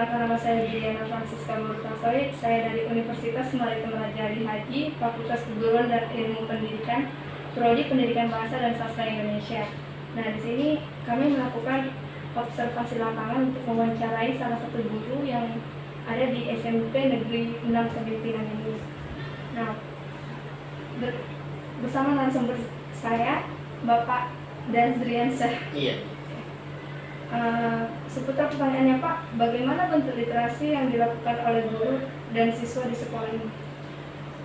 Perkenalkan, nama saya Diana Francisca Murtasari. Saya dari Universitas Maritim Raja Ali Haji, Fakultas Keguruan dan Ilmu Pendidikan, Prodi Pendidikan Bahasa dan Sastra Indonesia. Nah, di sini kami melakukan observasi lapangan untuk mewawancarai salah satu guru yang ada di SMP Negeri 6 Pemimpinan ini. Nah, bersama narasumber saya, Bapak Dazriansyah. Iya. Seputar pertanyaannya, Pak, bagaimana bentuk literasi yang dilakukan oleh guru dan siswa di sekolah ini?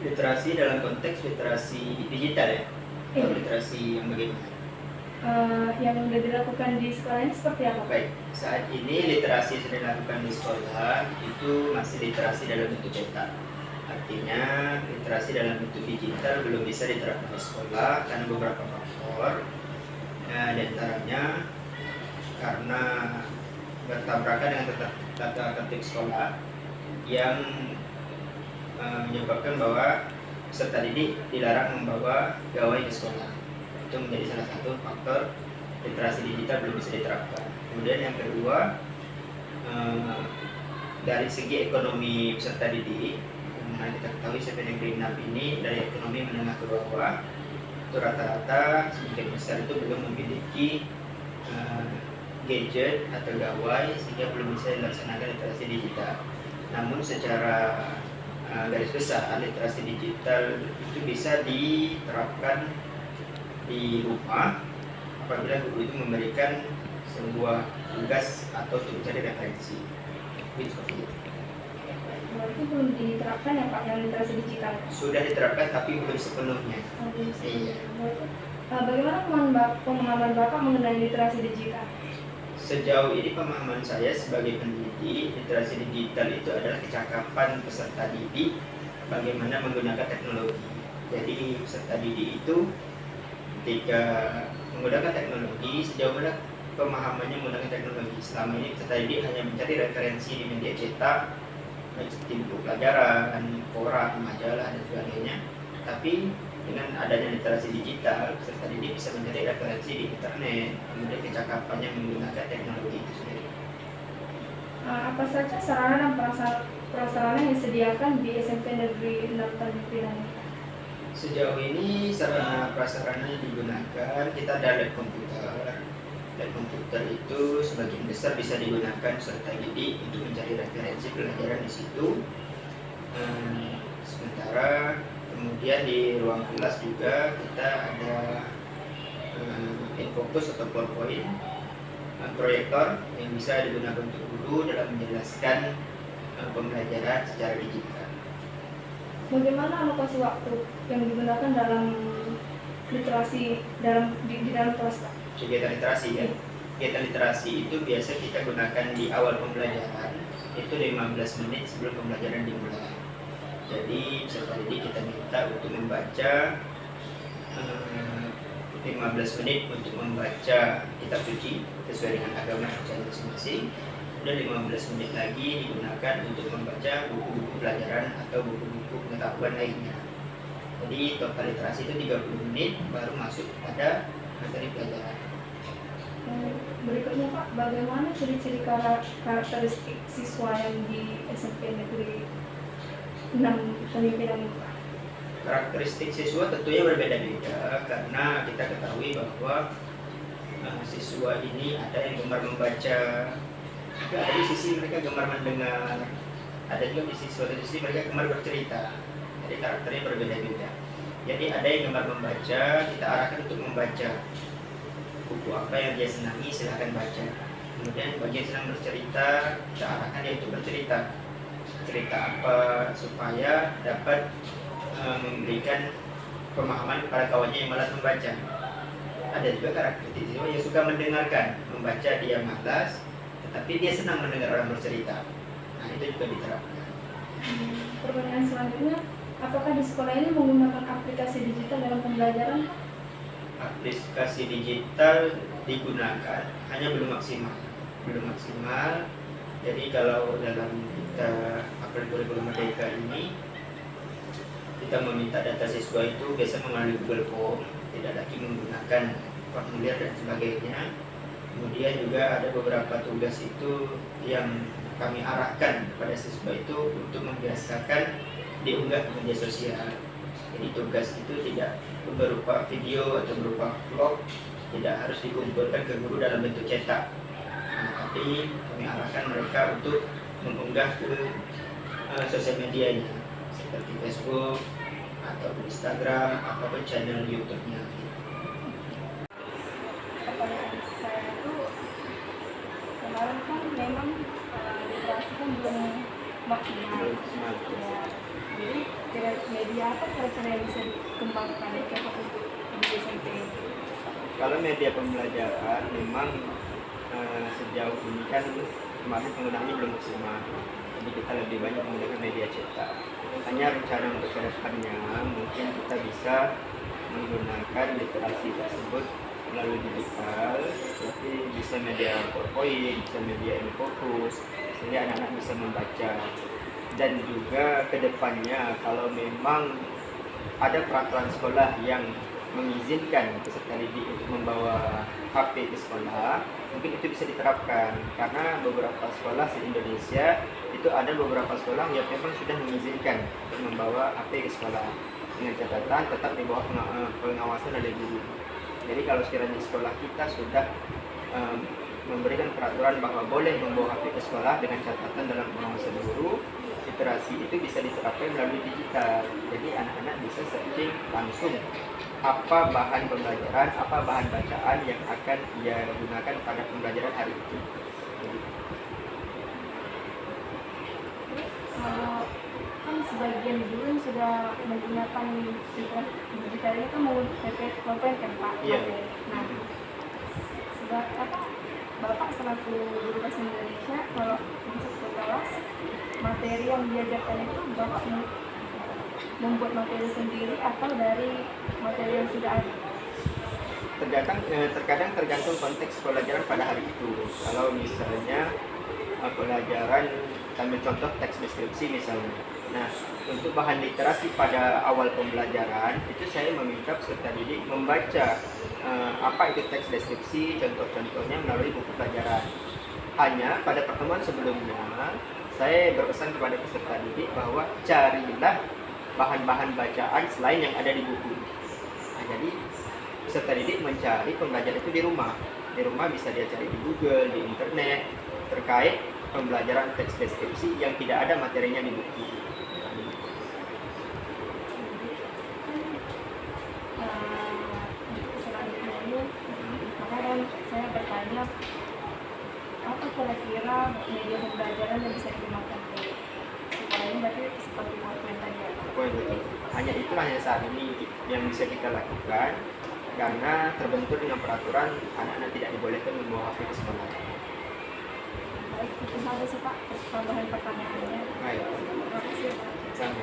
Literasi dalam konteks literasi digital ya? Atau literasi yang bagaimana? Yang sudah dilakukan di sekolah ini seperti apa? Baik, saat ini literasi yang sudah dilakukan di sekolah itu masih literasi dalam bentuk cetak. Artinya literasi dalam bentuk digital belum bisa diterapkan di sekolah karena beberapa faktor. Nah, di antaranya karena bertabrakan dengan tata tertib sekolah yang menyebabkan bahwa peserta didik dilarang membawa gawai ke sekolah. Itu menjadi salah satu faktor literasi digital belum bisa diterapkan. Kemudian yang kedua, dari segi ekonomi peserta didik, yang kita ketahui SMP Negeri 6 ini dari ekonomi menengah ke bawah itu rata-rata sebagian besar itu belum memiliki gadget atau gawai sehingga belum bisa dilaksanakan literasi digital. Namun secara garis besar literasi digital itu bisa diterapkan di rumah apabila guru itu memberikan sebuah tugas atau mencari referensi. Berarti belum diterapkan ya, Pak, yang literasi digital? Sudah diterapkan tapi belum sepenuhnya. Iya. Bagaimana pemahaman Bapak mengenai literasi digital? Sejauh ini pemahaman saya sebagai pendidik, literasi digital itu adalah kecakapan peserta didik bagaimana menggunakan teknologi. Jadi peserta didik itu ketika menggunakan teknologi, sejauh mana pemahamannya menggunakan teknologi. Selama ini peserta didik hanya mencari referensi di media cetak, baik seperti buku pelajaran, koran, majalah dan sebagainya. Tapi dengan adanya literasi digital, peserta didik bisa mencari referensi di internet, kemudian kecakapannya menggunakan teknologi itu sendiri. Apa saja sarana dan prasarana yang disediakan di SMP Negeri 6 Pemimpinan? Sejauh ini sarana prasarana yang digunakan, kita ada lab komputer. Lab komputer itu sebagian besar bisa digunakan peserta didik untuk mencari referensi pelajaran di situ. Sementara kemudian di ruang kelas juga kita ada infocus atau PowerPoint proyektor yang bisa digunakan untuk guru dalam menjelaskan pembelajaran secara digital. Bagaimana alokasi waktu yang digunakan dalam literasi di dalam kelas, Pak? Kegiatan literasi ya. Kegiatan literasi itu biasa kita gunakan di awal pembelajaran, itu 15 menit sebelum pembelajaran dimulai. Jadi peserta didik kita minta untuk membaca 15 menit untuk membaca kitab suci sesuai dengan agama percaya masing-masing. Kemudian 15 menit lagi digunakan untuk membaca buku-buku pelajaran atau buku-buku pengetahuan lainnya. Jadi total literasi itu 30 menit baru masuk pada materi pelajaran. Berikutnya, Pak, bagaimana ciri-ciri karakteristik siswa yang di SMP Negeri 6 Pemimpinan ini, Pak? Karakteristik siswa tentunya berbeda-beda karena kita ketahui bahwa siswa ini ada yang gemar membaca, juga ada di sisi mereka gemar mendengar, ada juga di sisi mereka gemar bercerita. Jadi karakternya berbeda-beda. Jadi ada yang gemar membaca, kita arahkan untuk membaca buku apa yang dia senangi, silahkan baca. Kemudian bagi yang senang bercerita, kita arahkan dia untuk bercerita. Cerita apa supaya dapat memberikan pemahaman kepada kawannya yang malas membaca. Ada juga karakteristik siswa yang suka mendengarkan, membaca dia malas, tetapi dia senang mendengar orang bercerita. Nah, itu juga diterapkan. Pertanyaan selanjutnya, apakah di sekolah ini menggunakan aplikasi digital dalam pembelajaran? Aplikasi digital digunakan, hanya belum maksimal. Jadi kalau dalam kita apel kurikulum merdeka ini, kita meminta data siswa itu biasa melalui Google Form, tidak lagi menggunakan formulir dan sebagainya. Kemudian juga ada beberapa tugas itu yang kami arahkan kepada siswa itu untuk membiasakan diunggah ke media sosial. Jadi tugas itu tidak berupa video atau berupa vlog, tidak harus dikumpulkan ke guru dalam bentuk cetak. Tapi kami arahkan mereka untuk mengunggah ke sosial medianya seperti Facebook atau Instagram ataupun channel YouTube-nya. Pertanyaan saya itu kemarin kan memang literasi kan belum maksimal. Ya. Jadi media apa kira-kira yang bisa dikembangkan untuk di SMP? Kalau media pembelajaran memang sejauh ini kan kemarin penggunaannya belum maksimal, jadi kita lebih banyak menggunakan media cetak. Hanya rencana untuk kedepannya mungkin kita bisa menggunakan literasi tersebut melalui digital, seperti bisa media PowerPoint, bisa media infokus, sehingga anak-anak bisa membaca. Dan juga kedepannya kalau memang ada peraturan sekolah yang mengizinkan peserta didik untuk membawa HP ke sekolah, mungkin itu bisa diterapkan, karena beberapa sekolah di Indonesia itu ada beberapa sekolah yang memang sudah mengizinkan untuk membawa HP ke sekolah dengan catatan tetap di bawah pengawasan dari guru. Jadi kalau sekiranya sekolah kita sudah memberikan peraturan bahwa boleh membawa HP ke sekolah dengan catatan dalam pengawasan guru, literasi itu bisa diterapkan melalui digital. Jadi anak-anak bisa searching langsung apa bahan pembelajaran, apa bahan bacaan yang akan ia gunakan pada pembelajaran hari itu. Kan sebagian guru sudah menggunakan digital ini kan menggunakan PowerPoint kan Pak? Iya. Nah, Bapak selaku guru bahasa Indonesia, kalau masuk ke kelas, materi yang diajarkan itu Bapak membuat materi sendiri atau dari materi yang sudah ada? Terkadang tergantung konteks pelajaran pada hari itu. Kalau misalnya pelajaran, ambil contoh teks deskripsi misalnya. Nah, untuk bahan literasi pada awal pembelajaran itu saya meminta peserta didik membaca apa itu teks deskripsi, contoh-contohnya melalui buku pelajaran. Hanya pada pertemuan sebelumnya saya berpesan kepada peserta didik bahwa carilah bahan-bahan bacaan selain yang ada di buku. Nah, jadi peserta didik mencari pembelajaran itu di rumah. Di rumah bisa dia cari di Google, di internet terkait pembelajaran teks deskripsi yang tidak ada materinya di buku. Selanjutnya, makanya saya bertanya, apa kira-kira media pembelajaran yang bisa digunakan supaya ini berarti seperti PowerPoint tadi ya? Hanya saat ini yang bisa kita lakukan, karena terbentur dengan peraturan anak-anak tidak dibolehkan membawa HP ke sekolah. Baik, itu saja sih Pak tambahan pertanyaannya. Baik, Terima kasih Pak. sama.